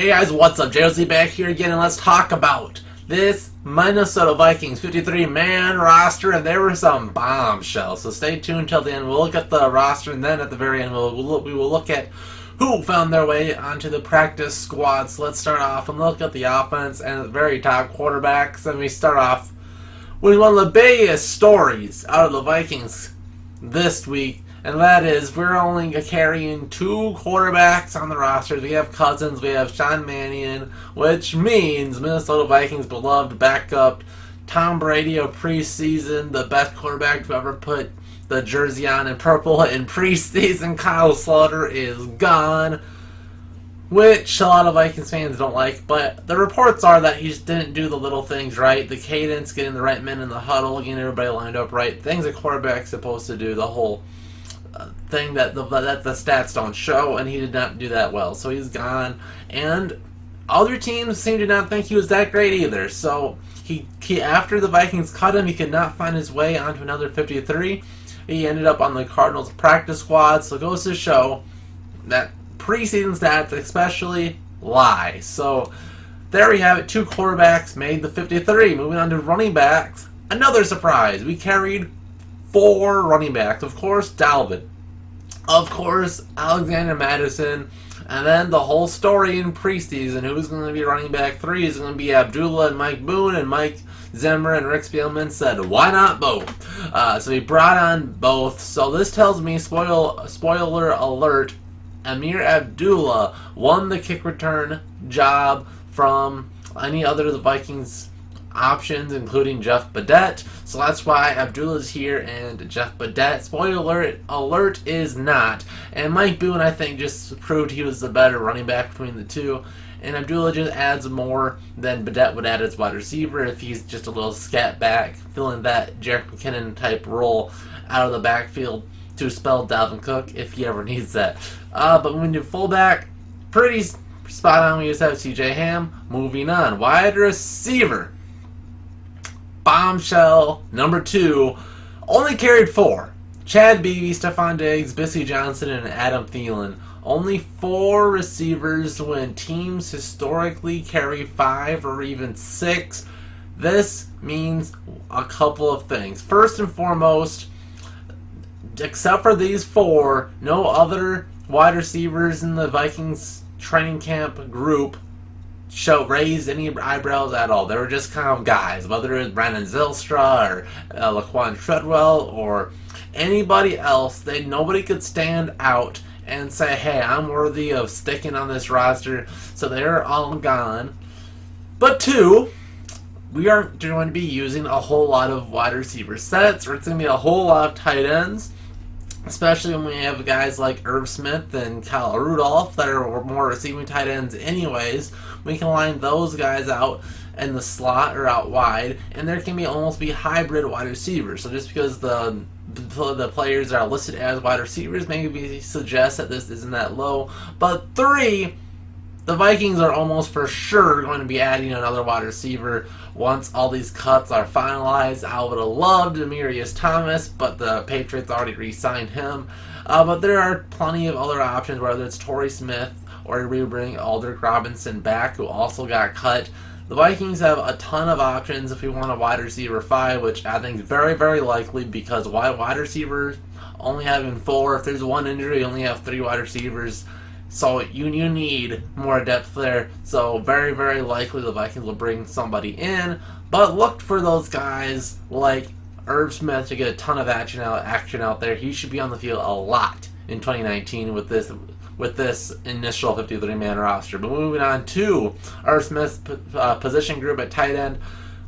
Hey guys, what's up? JOC back here again, and let's talk about this Minnesota Vikings 53-man roster, and there were some bombshells. So stay tuned till the end. We'll look at the roster, and then at the very end, we will look at who found their way onto the practice squad. So let's start off and look at the offense and at the very top quarterbacks. And we start off with one of the biggest stories out of the Vikings this week. And that is, we're only carrying 2 quarterbacks on the roster. We have Cousins, we have Sean Mannion, which means Minnesota Vikings' beloved backup Tom Brady of preseason, the best quarterback to ever put the jersey on in purple in preseason, Kyle Slaughter, is gone, which a lot of Vikings fans don't like. But the reports are that he just didn't do the little things right, the cadence, getting the right men in the huddle, getting everybody lined up right, things a quarterback's supposed to do, the whole thing that the stats don't show, and he did not do that well. So he's gone, and other teams seem to not think he was that great either. So he after the Vikings cut him, he could not find his way onto another 53. He ended up on the Cardinals practice squad. So it goes to show that preseason stats especially lie. So there we have it. 2 quarterbacks made the 53. Moving on to running backs, another surprise. We carried 4 running backs. Of course, Dalvin. Of course, Alexander Madison. And then the whole story in preseason, who's going to be running back 3 is going to be Abdullah and Mike Boone. And Mike Zimmer and Rick Spielman said, why not both? So he brought on both. So this tells me, spoiler alert, Amir Abdullah won the kick return job from any other of the Vikings options, including Jeff Badette. So that's why Abdullah's here and Jeff Badette, spoiler alert, is not. And Mike Boone, I think, just proved he was the better running back between the two. And Abdullah just adds more than Badette would add as wide receiver if he's just a little scat back, filling that Jerick McKinnon type role out of the backfield to spell Dalvin Cook if he ever needs that. But when we do fullback, pretty spot on. We just have CJ Ham. Moving on, wide receiver. Bombshell number 2, only carried 4. Chad Beebe, Stephon Diggs, Bissy Johnson, and Adam Thielen. Only 4 receivers when teams historically carry 5 or even 6. This means a couple of things. First and foremost, except for these 4, no other wide receivers in the Vikings training camp group raised any eyebrows at all. They were just kind of guys, whether it was Brandon Zylstra or Laquan Treadwell or anybody else. Nobody could stand out and say, hey, I'm worthy of sticking on this roster. So they're all gone. But 2, we aren't going to be using a whole lot of wide receiver sets, or it's going to be a whole lot of tight ends, especially when we have guys like Irv Smith and Kyle Rudolph that are more receiving tight ends anyways. We can line those guys out in the slot or out wide, and there can almost be hybrid wide receivers. So just because the players are listed as wide receivers maybe suggests that this isn't that low. But 3, the Vikings are almost for sure going to be adding another wide receiver once all these cuts are finalized. I would have loved Demaryius Thomas, but the Patriots already re-signed him. But there are plenty of other options, whether it's Torrey Smith or we bring Aldrick Robinson back, who also got cut. The Vikings have a ton of options if we want a wide receiver 5, which I think is very, very likely, because wide receivers only having 4. If there's 1 injury, you only have 3 wide receivers. So you need more depth there. So very, very likely the Vikings will bring somebody in. But look for those guys like Irv Smith to get a ton of action out there. He should be on the field a lot in 2019 with this initial 53-man roster. But moving on to Irv Smith's position group at tight end,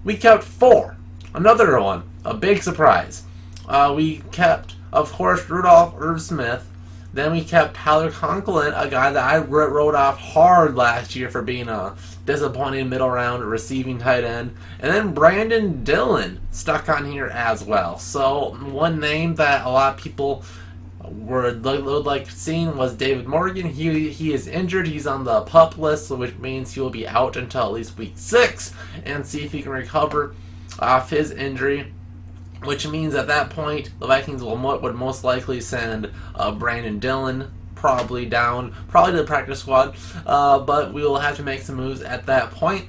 we kept 4. Another one, a big surprise. We kept, of course, Rudolph Irv Smith. Then we kept Tyler Conklin, a guy that I wrote off hard last year for being a disappointing middle round receiving tight end. And then Brandon Dillon stuck on here as well. So one name that a lot of people would like seeing was David Morgan. He is injured. He's on the PUP list, which means he will be out until at least week 6 and see if he can recover off his injury. which means at that point the Vikings would most likely send Brandon Dillon probably down, probably to the practice squad, but we will have to make some moves at that point.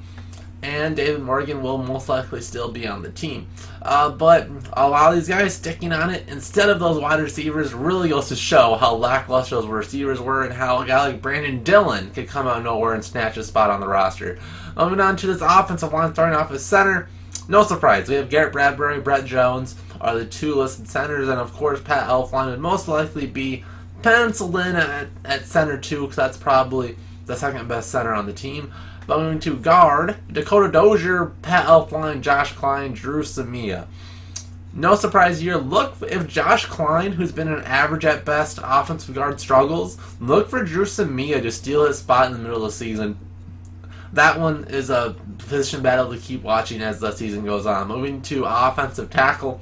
And David Morgan will most likely still be on the team. But a lot of these guys sticking on it instead of those wide receivers really goes to show how lackluster those receivers were and how a guy like Brandon Dillon could come out of nowhere and snatch a spot on the roster. Moving on to this offensive line, starting off as center. No surprise, we have Garrett Bradbury, Brett Jones are the two listed centers, and of course Pat Elflein would most likely be penciled in at center too, because that's probably the second best center on the team. But moving to guard, Dakota Dozier, Pat Elflein, Josh Klein, Drew Samia. No surprise here. Look, if Josh Klein, who's been an average at best offensive guard, struggles, look for Drew Samia to steal his spot in the middle of the season. That one is a position battle to keep watching as the season goes on. Moving to offensive tackle.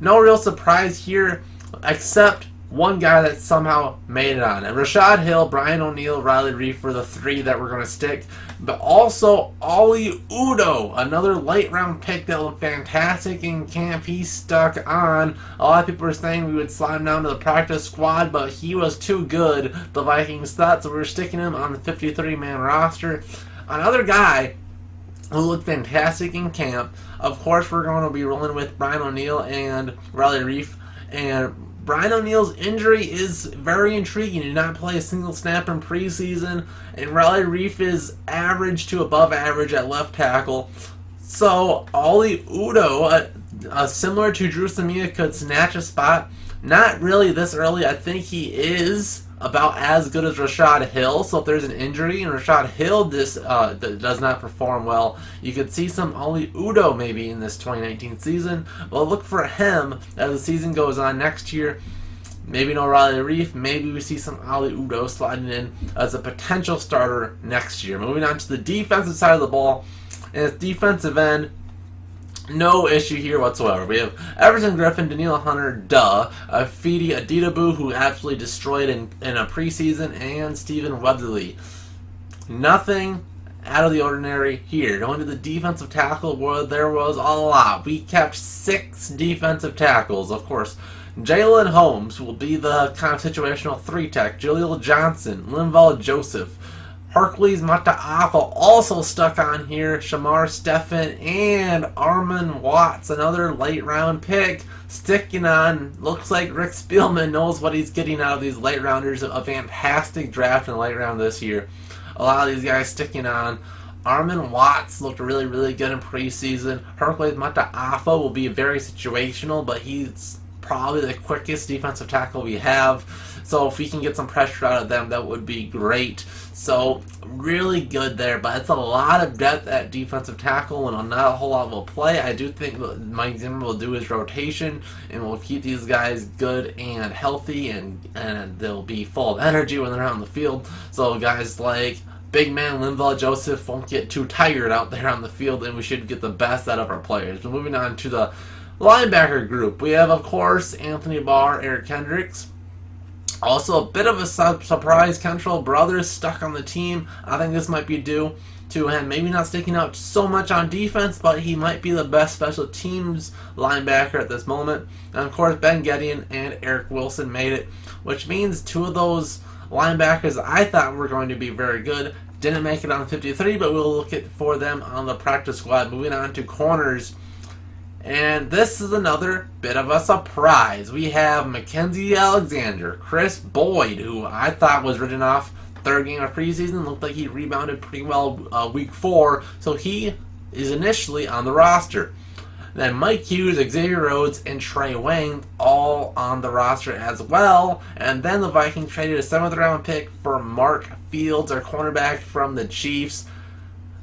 No real surprise here, except one guy that somehow made it on. And Rashad Hill, Brian O'Neill, Riley Reif were the three that were going to stick. But also, Oli Udoh, another late round pick that looked fantastic in camp. He stuck on. A lot of people were saying we would slide him down to the practice squad, but he was too good, the Vikings thought, so we were sticking him on the 53-man roster. Another guy who looked fantastic in camp. Of course, we're going to be rolling with Brian O'Neill and Riley Reif. And Brian O'Neill's injury is very intriguing. He did not play a single snap in preseason, and Riley Reif is average to above average at left tackle. So Oli Udoh, similar to Drew Samia, could snatch a spot. Not really this early. I think he is about as good as Rashad Hill. So if there's an injury and Rashad Hill does not perform well, you could see some Oli Udoh maybe in this 2019 season. But look for him as the season goes on next year. Maybe no Riley Reif. Maybe we see some Oli Udoh sliding in as a potential starter next year. Moving on to the defensive side of the ball. And its defensive end, no issue here whatsoever. We have Everson Griffin, Danielle Hunter, Fidi Aditabu, who absolutely destroyed in a preseason, and Stephen Weatherly. Nothing out of the ordinary here. Going to the defensive tackle, where there was a lot. We kept 6 defensive tackles. Of course, Jalen Holmes will be the kind of situational 3-tech. Jaleel Johnson, Linval Joseph, Hercules Mata'afa also stuck on here. Shamar Stephan and Armon Watts, another late round pick, sticking on. Looks like Rick Spielman knows what he's getting out of these late rounders. A fantastic draft in the late round this year. A lot of these guys sticking on. Armon Watts looked really, really good in preseason. Hercules Mata'afa will be very situational, but he's probably the quickest defensive tackle we have. So if we can get some pressure out of them, that would be great. So really good there, but it's a lot of depth at defensive tackle and not a whole lot will play. I do think Mike Zimmer will do his rotation and will keep these guys good and healthy, and they'll be full of energy when they're out on the field. So guys like big man Linval Joseph won't get too tired out there on the field, and we should get the best out of our players. But moving on to the linebacker group, we have, of course, Anthony Barr, Eric Kendricks. Also, a bit of a surprise, Kentrell Brothers stuck on the team. I think this might be due to him maybe not sticking out so much on defense, but he might be the best special teams linebacker at this moment. And of course, Ben Gedeon and Eric Wilson made it, which means 2 of those linebackers I thought were going to be very good didn't make it on 53, but we'll look for them on the practice squad. Moving on to corners. And this is another bit of a surprise. We have Mackenzie Alexander, Chris Boyd, who I thought was written off 3rd game of preseason. Looked like he rebounded pretty well week 4, so he is initially on the roster. Then Mike Hughes, Xavier Rhodes, and Trey Wayne all on the roster as well. And then the Vikings traded a 7th round pick for Mark Fields, our cornerback from the Chiefs.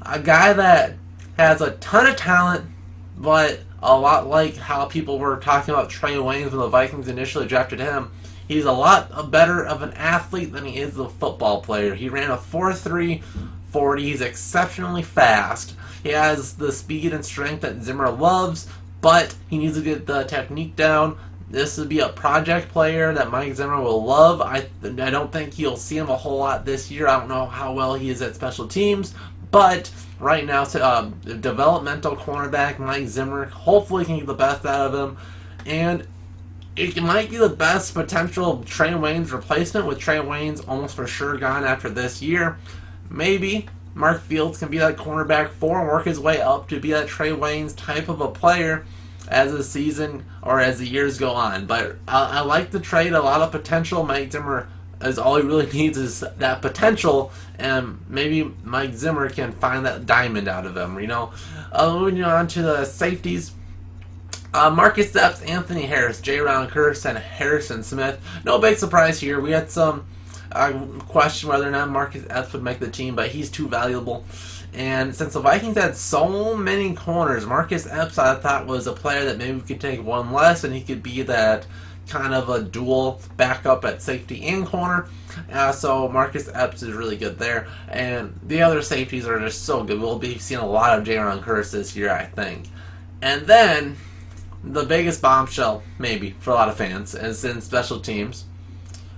A guy that has a ton of talent, but a lot like how people were talking about Trey Wayne when the Vikings initially drafted him. He's a lot better of an athlete than he is a football player. He ran a 4.3 40. He's exceptionally fast. He has the speed and strength that Zimmer loves, but he needs to get the technique down. This would be a project player that Mike Zimmer will love. I don't think you'll see him a whole lot this year. I don't know how well he is at special teams, but right now, developmental cornerback Mike Zimmer hopefully can get the best out of him. And it might be the best potential Trey Waynes replacement, with Trey Waynes almost for sure gone after this year. Maybe Mark Fields can be that cornerback 4 and work his way up to be that Trey Waynes type of a player as the season or as the years go on. But I like the trade. A lot of potential. Mike Zimmer is all he really needs is that potential, and maybe Mike Zimmer can find that diamond out of him. Moving on to the safeties. Marcus Epps, Anthony Harris, J-Ron Curse, and Harrison Smith. No big surprise here. We had some question whether or not Marcus Epps would make the team, but he's too valuable. And since the Vikings had so many corners, Marcus Epps I thought was a player that maybe we could take one less, and he could be that kind of a dual backup at safety and corner. So Marcus Epps is really good there. And the other safeties are just so good. We'll be seeing a lot of J-Ron Curse this year, I think. And then the biggest bombshell, maybe, for a lot of fans, is in special teams,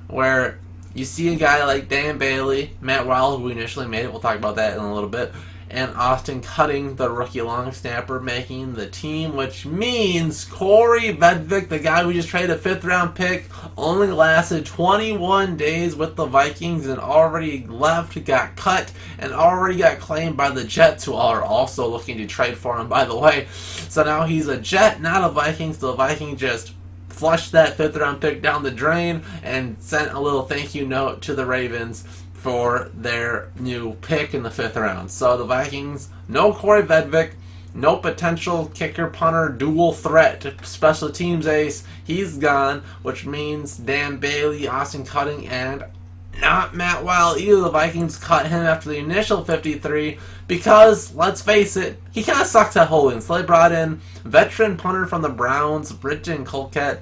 where you see a guy like Dan Bailey, Matt Wild, who initially made it, we'll talk about that in a little bit, and Austin Cutting, the rookie long snapper, making the team, which means Corey Vedvik, the guy we just traded a 5th-round pick, only lasted 21 days with the Vikings and already left, got cut, and already got claimed by the Jets, who are also looking to trade for him, by the way. So now he's a Jet, not a Viking, so the Vikings just flushed that 5th-round pick down the drain and sent a little thank you note to the Ravens for their new pick in the 5th round. So the Vikings, no Corey Vedvik, no potential kicker, punter, dual threat to special teams ace. He's gone, which means Dan Bailey, Austin Cutting, and not Matt Wild either. The Vikings cut him after the initial 53 because, let's face it, he kind of sucks at holding. So they brought in veteran punter from the Browns, Britton Colquette,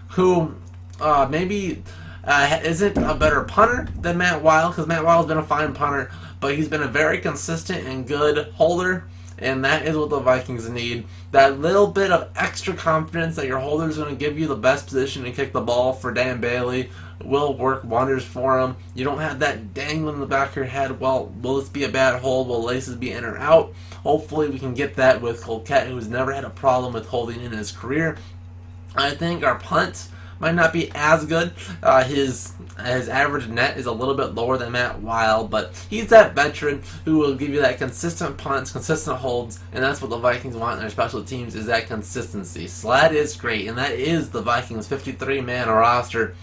who maybe isn't a better punter than Matt Wild, because Matt Wild's been a fine punter, but he's been a very consistent and good holder, and that is what the Vikings need. That little bit of extra confidence that your holder is going to give you the best position to kick the ball for Dan Bailey will work wonders for him. You don't have that dangling in the back of your head, well, will this be a bad hold? Will laces be in or out? Hopefully we can get that with Colquette, who's never had a problem with holding in his career. I think our punts might not be as good. His average net is a little bit lower than Matt Wild, but he's that veteran who will give you that consistent punts, consistent holds, and that's what the Vikings want in their special teams, is that consistency. So that is great, and that is the Vikings' 53-man roster.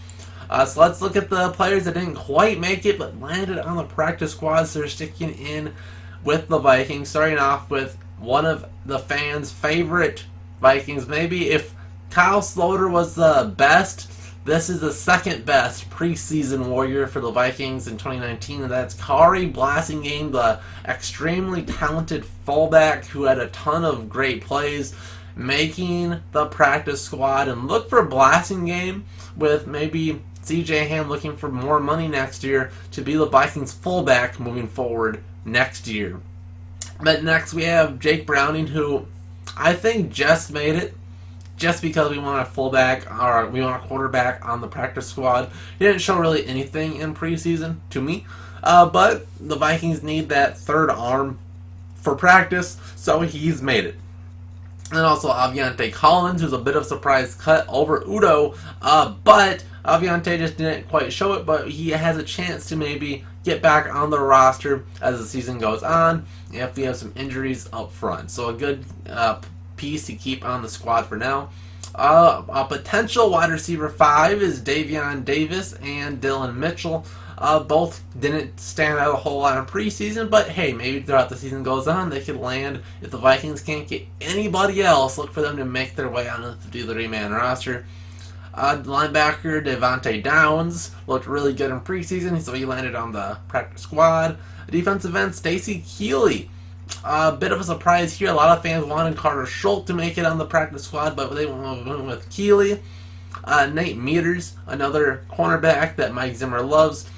So let's look at the players that didn't quite make it, but landed on the practice squad, so they're sticking in with the Vikings. Starting off with one of the fans' favorite Vikings, maybe if Kyle Sloter was the best, this is the second best preseason warrior for the Vikings in 2019, and that's Kari Blasingame, the extremely talented fullback who had a ton of great plays, making the practice squad. And look for Blasingame, with maybe CJ Ham looking for more money next year, to be the Vikings fullback moving forward next year. But next we have Jake Browning, who I think just made it, just because we want a fullback, or we want a quarterback on the practice squad. He didn't show really anything in preseason, to me. But the Vikings need that third arm for practice, so he's made it. And also Aviante Collins, who's a bit of a surprise cut over Udo, but Aviante just didn't quite show it, but he has a chance to maybe get back on the roster as the season goes on, if we have some injuries up front. So a good piece to keep on the squad for now. A potential wide receiver 5 is Davion Davis and Dylan Mitchell. Both didn't stand out a whole lot in preseason, but hey, maybe throughout the season goes on, they could land. If the Vikings can't get anybody else, look for them to make their way on the 53-man roster. Linebacker Devontae Downs looked really good in preseason, so he landed on the practice squad. Defensive end Stacy Keeley. A bit of a surprise here. A lot of fans wanted Carter Schultz to make it on the practice squad, but they went with Keeley. Nate Meters, another cornerback that Mike Zimmer loves.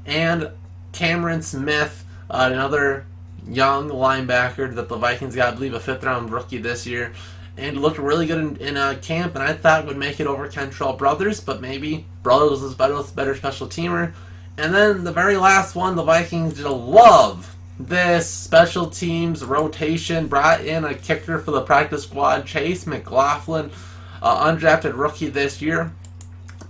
And Cameron Smith, another young linebacker that the Vikings got, I believe a 5th-round rookie this year, and looked really good in camp, and I thought would make it over Kentrell Brothers, but maybe Brothers was a better special teamer. And then the very last one, the Vikings just love this special teams rotation, brought in a kicker for the practice squad, Chase McLaughlin. undrafted rookie this year,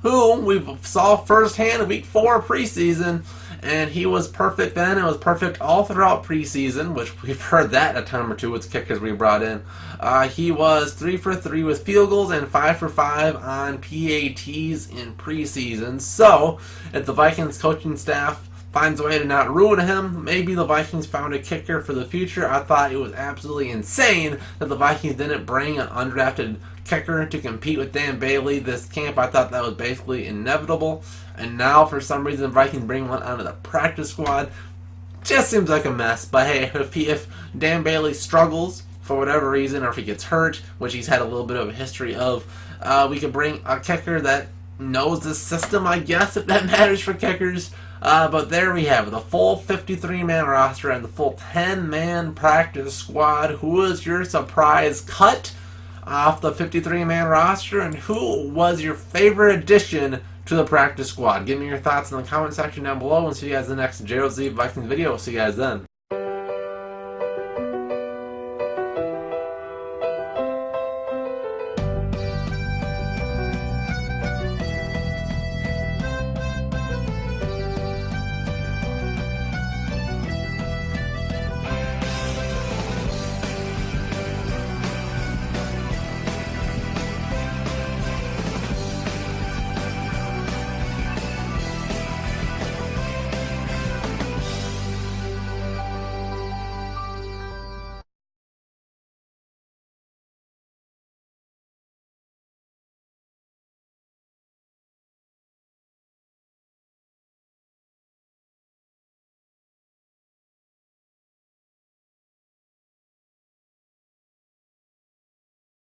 who we saw firsthand week 4 preseason, and he was perfect then. It was perfect all throughout preseason, which we've heard that a time or two with kickers we brought in. He was 3 for 3 with field goals and 5 for 5 on PATs in preseason. So, if the Vikings coaching staff finds a way to not ruin him, maybe the Vikings found a kicker for the future. I thought it was absolutely insane that the Vikings didn't bring an undrafted kicker to compete with Dan Bailey this camp. I thought that was basically inevitable. And now, for some reason, the Vikings bring one onto the practice squad. Just seems like a mess. But hey, if Dan Bailey struggles for whatever reason, or if he gets hurt, which he's had a little bit of a history of, we could bring a kicker that knows the system, I guess, if that matters for kickers. But there we have it, the full 53-man roster and the full 10-man practice squad. Who was your surprise cut off the 53-man roster, and who was your favorite addition to the practice squad? Give me your thoughts in the comment section down below, and see you guys in the next JOZ Vikings video. See you guys then.